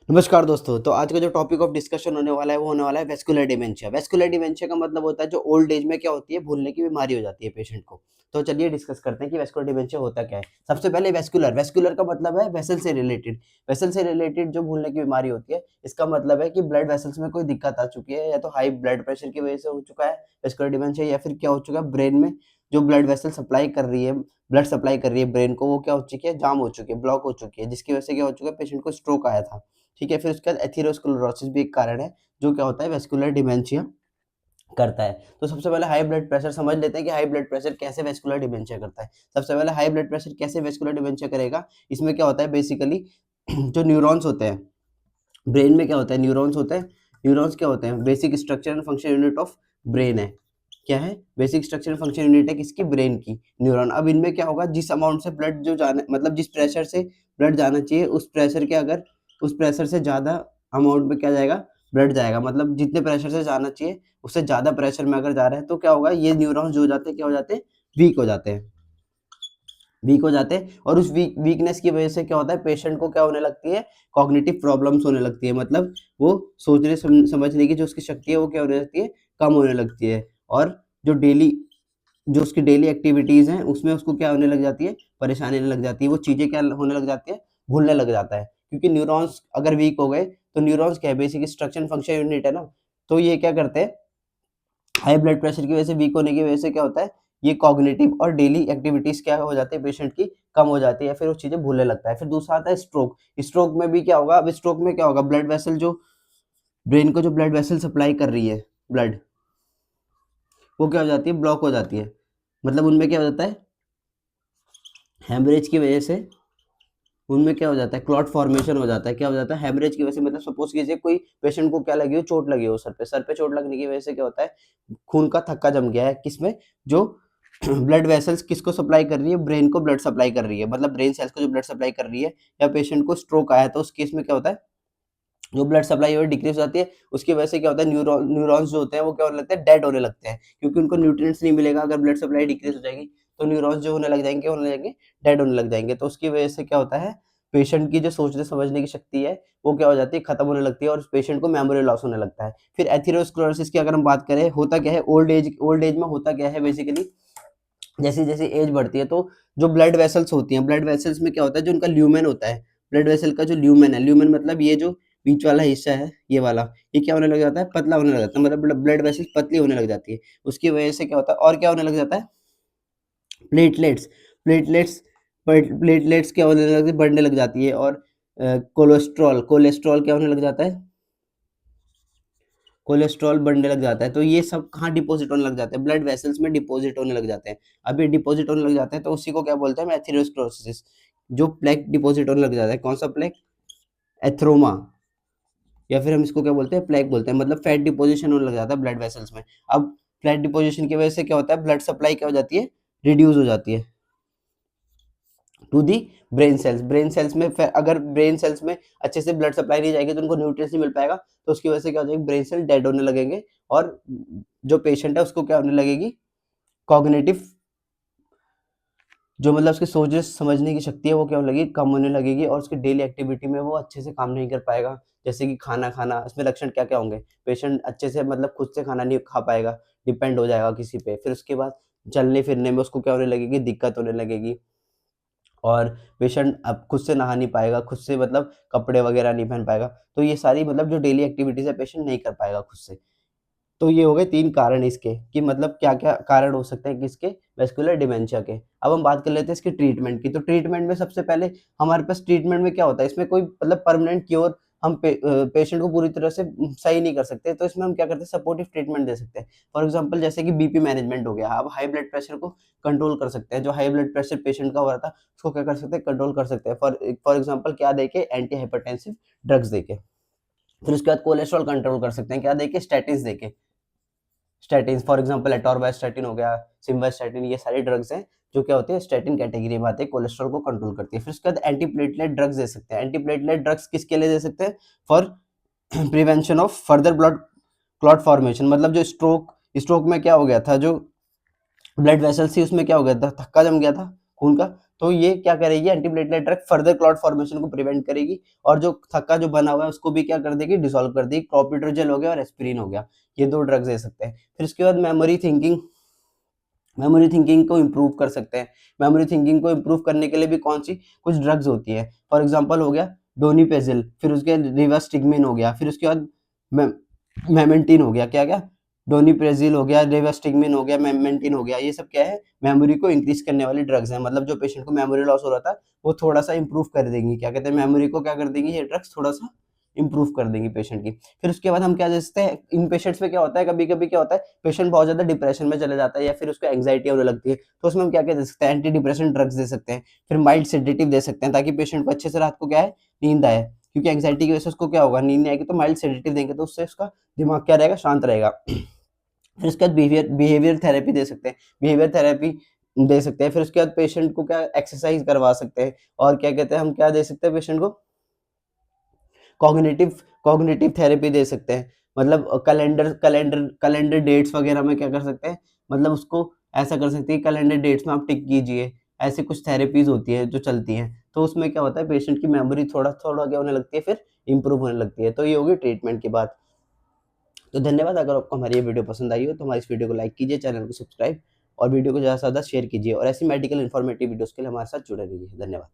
नमस्कार दोस्तों। तो आज का जो टॉपिक ऑफ डिस्कशन होने वाला है वो होने वाला है वेस्कुलर डिमेंशिया। वेस्कुलर डिमेंशिया का मतलब होता है जो ओल्ड एज में क्या होती है, भूलने की बीमारी हो जाती है पेशेंट को। तो चलिए डिस्कस करते हैं कि वेस्कुलर डिमेंशिया होता क्या है। सबसे पहले वेस्कुलर वेस्कुलर का मतलब है वेसल से रिलेटेड। वेसल से रिलेटेड जो भूलने की बीमारी होती है, इसका मतलब है कि ब्लड वेसल्स में कोई दिक्कत आ चुकी है, या तो हाई ब्लड प्रेशर की वजह से हो चुका है वेस्कुलर डिमेंशिया, या फिर क्या हो चुका है, ब्रेन में जो ब्लड वेसल सप्लाई कर रही है, ब्लड सप्लाई कर रही है ब्रेन को, वो क्या हो चुकी है, जाम हो चुकी है, ब्लॉक हो चुकी है, जिसकी वजह से क्या हो चुका है, पेशेंट को स्ट्रोक आया था। ठीक है, फिर उसके बाद एथेरोस्क्लेरोसिस भी एक कारण है जो क्या होता है, वेस्कुलर डिमेंशिया करता है। तो सबसे पहले हाई ब्लड प्रेशर समझ लेते हैं कि हाई ब्लड प्रेशर कैसे वेस्कुलर डिमेंशिया करता है। सबसे पहले हाई ब्लड प्रेशर कैसे वेस्कुलर डिमेंशिया करेगा, इसमें क्या होता है बेसिकली जो न्यूरॉन्स होते हैं ब्रेन में, क्या होता है, न्यूरॉन्स होते हैं। न्यूरॉन्स क्या होते हैं, basic structure and function unit of brain है। क्या है, basic structure and function unit है किसकी, ब्रेन की, न्यूरॉन। अब इनमें क्या होगा, जिस अमाउंट से ब्लड जो जाना, मतलब जिस प्रेशर से ब्लड जाना चाहिए, उस प्रेशर के अगर उस प्रेशर से ज़्यादा अमाउंट में क्या जाएगा, ब्लड जाएगा। मतलब जितने प्रेशर से जाना चाहिए उससे ज़्यादा प्रेशर में अगर जा रहा है तो क्या होगा, ये न्यूरॉन्स जो हो जाते हैं क्या हो जाते हैं, वीक हो जाते हैं। वीक हो जाते हैं, और उस वीकनेस की वजह से क्या होता है, पेशेंट को क्या होने लगती है, कॉग्निटिव प्रॉब्लम्स होने लगती है। मतलब वो सोचने समझने की जो उसकी शक्ति है वो क्या होने लगती है, कम होने लगती है। और जो उसकी डेली एक्टिविटीज़ हैं उसमें उसको क्या होने लग जाती है, परेशानी होने लग जाती है। वो चीज़ें क्या होने लग जाती है, भूलने लग जाता है। क्योंकि न्यूरॉन्स अगर वीक हो गए तो न्यूरॉन्स क्या है, बेसिक स्ट्रक्चर फंक्शन यूनिट है ना। तो ये क्या करते हैं, हाई ब्लड प्रेशर की वजह से, वीक होने की वजह से क्या होता है, ये कॉग्निटिव और डेली एक्टिविटीज क्या हो जाती है पेशेंट की, कम हो जाती है, फिर वो चीजें भूलने लगता है। फिर दूसरा आता है स्ट्रोक। स्ट्रोक में भी क्या होगा, अब स्ट्रोक में क्या होगा, ब्लड वेसल जो ब्रेन को जो ब्लड वेसल सप्लाई कर रही है ब्लड, वो क्या हो जाती है, ब्लॉक हो जाती है। मतलब उनमें क्या हो जाता है, हेमरेज की वजह से उनमें क्या हो जाता है, क्लॉट फॉर्मेशन हो जाता है। क्या हो जाता है, हेमरेज की वजह से, मतलब सपोज कीजिए कोई पेशेंट को क्या लगी हो, चोट लगी हो सर पे चोट लगने की वजह से क्या होता है, खून का थक्का जम गया है किसमें, जो ब्लड वेसल्स किसको सप्लाई कर रही है, ब्रेन को ब्लड सप्लाई कर रही है, मतलब ब्रेन सेल्स को जो ब्लड सप्लाई कर रही है। या पेशेंट को स्ट्रोक आया तो उस केस में क्या होता है, जो ब्लड सप्लाई है वो डिक्रीज हो जाती है। उसकी वजह से क्या होता है, न्यूरॉन्स जो होते हैं वो क्या होने लगते हैं, डेड होने लगते हैं, क्योंकि उनको न्यूट्रिएंट्स नहीं मिलेगा। अगर ब्लड सप्लाई डिक्रीज हो जाएगी तो न्यूरॉन्स जो होने लगेंगे, डेड होने लग जाएंगे। तो उसकी वजह से क्या होता है, पेशेंट की जो सोचने समझने की शक्ति है वो क्या हो जाती है, खत्म होने लगती है, और पेशेंट को मेमोरी लॉस होने लगता है। फिर एथेरोस्क्लेरोसिस की अगर हम बात करें, होता क्या है, ओल्ड एज में होता क्या है बेसिकली, जैसे जैसे एज बढ़ती है तो जो ब्लड वेसल्स होती हैं, ब्लड वेसल्स में क्या होता है, जो उनका ल्यूमेन होता है, ब्लड वेसल का जो ल्यूमेन है, ल्यूमेन मतलब ये जो बीच वाला हिस्सा है, ये वाला, ये क्या होने लग जाता है, पतला होने लग जाता है। मतलब ब्लड वेसल्स पतली होने लग जाती है। उसकी वजह से क्या होता है, और क्या होने लग जाता है, प्लेटलेट्स प्लेटलेट्स प्लेटलेट्स क्या होने लग बढ़ने लग जाती है। और कोलेस्ट्रॉल कोलेस्ट्रॉल क्या होने लग जाता है, कोलेस्ट्रॉल बढ़ने लग जाता है। तो ये सब कहाँ डिपॉजिट होने लग जाते हैं, ब्लड वेसल्स में डिपॉजिट होने लग जाते हैं। अब ये डिपॉजिट होने लग जाते हैं तो उसी को क्या बोलते हैं, एथेरोस्क्लेरोसिस। जो प्लेक डिपॉजिट होने लग जाता है, कौन सा प्लेक, एथ्रोमा, या फिर हम इसको क्या बोलते हैं, प्लेक बोलते हैं। मतलब फैट डिपोजिशन होने लग जाता है ब्लड वेसल्स में। अब फैट डिपोजिशन की वजह से क्या होता है, ब्लड सप्लाई क्या हो जाती है, रिड्यूस हो जाती है टू दी ब्रेन सेल्स में। अगर ब्रेन सेल्स में अच्छे से ब्लड सप्लाई नहीं जाएगी तो उनको न्यूट्रिएंट्स नहीं मिल पाएगा, तो उसकी वजह से क्या हो जाएगी, ब्रेन सेल डेड होने लगेंगे। और जो पेशेंट है उसको क्या होने लगेगी, कॉग्निटिव, जो मतलब उसकी सोचने समझने की शक्ति है वो क्या होने लगेगी, कम होने लगेगी, और उसकी डेली एक्टिविटी में वो अच्छे से काम नहीं कर पाएगा। जैसे कि खाना खाना, इसमें लक्षण क्या क्या होंगे, पेशेंट अच्छे से मतलब खुद से खाना नहीं खा पाएगा, डिपेंड हो जाएगा किसी पे। फिर उसके बाद चलने फिरने में उसको क्या होने लगेगी, दिक्कत होने लगेगी। और पेशेंट अब खुद से नहा नहीं पाएगा, खुद से मतलब कपड़े वगैरह नहीं पहन पाएगा। तो ये सारी मतलब जो डेली एक्टिविटीज़ है पेशेंट नहीं कर पाएगा खुद से। तो ये हो गए 3 कारण इसके, कि मतलब क्या-क्या कारण हो सकते हैं किसके, वेस्कुलर डिमेंशिया के। अब हम बात कर लेते हैं इसके ट्रीटमेंट की। तो ट्रीटमेंट में सबसे पहले हमारे पास ट्रीटमेंट में क्या होता है, इसमें कोई मतलब परमानेंट क्योर हम पेशेंट को पूरी तरह से सही नहीं कर सकते। तो इसमें हम क्या करते हैं, सपोर्टिव ट्रीटमेंट दे सकते हैं। फॉर एग्जांपल जैसे कि बीपी मैनेजमेंट हो गया, अब हाई ब्लड प्रेशर को कंट्रोल कर सकते हैं। जो हाई ब्लड प्रेशर पेशेंट का हो रहा था उसको क्या कर सकते हैं, कंट्रोल कर सकते हैं। फॉर एग्जांपल क्या देके, एंटी हाइपरटेंसिव ड्रग्स देके। फिर उसके बाद कोलेस्ट्रॉल कंट्रोल कर सकते हैं, क्या देके, स्टैटिन्स देके। स्टैटिन फॉर एग्जांपल एटोरवास्टैटिन हो गया, सिम्वास्टैटिन, ये सारी ड्रग्स हैं जो क्या होती है, स्टैटिन कैटेगरी में आते हैं, कोलेस्ट्रॉल को कंट्रोल करती है। फिर उसके बाद एंटीप्लेटलेट ड्रग्स दे सकते हैं। एंटीप्लेटलेट ड्रग्स किसके लिए दे सकते हैं, for prevention of further blood clot formation. मतलब जो स्ट्रोक में क्या हो गया था, जो ब्लड वेसल्स थी उसमें क्या हो गया था, थक्का जम गया था खून का। तो ये क्या करेगी, antiplatelet drug further clot formation को प्रिवेंट करेगी और जो थक्का जो बना हुआ है उसको भी क्या कर देगी, डिसॉल्व कर देगी। क्लोपिट्रोजेल हो गया और एस्पिरिन हो गया, ये 2 ड्रग्स दे सकते हैं। फिर उसके बाद मेमोरी थिंकिंग को इम्प्रूव कर सकते हैं। मेमोरी थिंकिंग को इम्प्रूव करने के लिए भी कौन सी कुछ ड्रग्स होती है, फॉर एग्जांपल हो गया डोनिपेजिल, फिर उसके रिवास्टिग्मिन हो गया, फिर उसके बाद मेमेंटिन हो गया, क्या क्या, डोनिप्रेजिल हो गया, रिवास्टिग्मिन हो गया, मेमेंटिन हो गया, ये सब क्या है, मेमोरी को इंक्रीज करने वाली ड्रग्स हैं। मतलब जो पेशेंट को मेमोरी लॉस हो रहा था वो थोड़ा सा इंप्रूव कर देंगी, क्या कहते हैं, मेमोरी को क्या कर देंगी ये ड्रग्स, थोड़ा सा इंप्रूव कर देंगी पेशेंट की। फिर उसके बाद हम क्या दे सकते हैं, इन पेशेंट्स में क्या होता है, कभी कभी क्या होता है, पेशेंट बहुत ज्यादा डिप्रेशन में चले जाता है या फिर उसको एंग्जाइटी होने लगती है, तो उसमें हम क्या क्या दे सकते हैं, एंटी डिप्रेशन ड्रग्स दे सकते हैं। फिर माइल्ड सेडेटिव दे सकते हैं ताकि पेशेंट को अच्छे से रात को क्या है, नींद आए, क्योंकि एंग्जाइटी की वजह से उसको क्या होगा, नींद नहीं आएगी, तो माइल्ड सेडेटिव देंगे तो उससे उसका दिमाग क्या रहेगा, शांत रहेगा। फिर उसके बाद बिहेवियर थेरेपी दे सकते हैं, बिहेवियर थेरेपी दे सकते हैं। फिर उसके बाद पेशेंट को क्या एक्सरसाइज करवा सकते हैं, और क्या कहते हैं, हम क्या दे सकते हैं पेशेंट को, कॉग्निटिव कॉग्निटिव थेरेपी दे सकते हैं। मतलब कैलेंडर डेट्स वगैरह में क्या कर सकते हैं, मतलब उसको ऐसा कर सकते हैं, कैलेंडर डेट्स में आप टिक कीजिए, ऐसे कुछ थेरेपीज होती है जो चलती हैं, तो उसमें क्या होता है, पेशेंट की मेमोरी थोड़ा थोड़ा क्या होने लगती है, फिर इंप्रूव होने लगती है। तो ये होगी ट्रीटमेंट की बात। तो धन्यवाद। अगर आपको हमारी ये वीडियो पसंद आई हो तो हमारी इस वीडियो को लाइक कीजिए, चैनल को सब्सक्राइब और वीडियो को ज़्यादा से ज़्यादा शेयर कीजिए, और ऐसी मेडिकल इन्फॉर्मेटिव वीडियोस के लिए हमारे साथ जुड़े रहिए। धन्यवाद।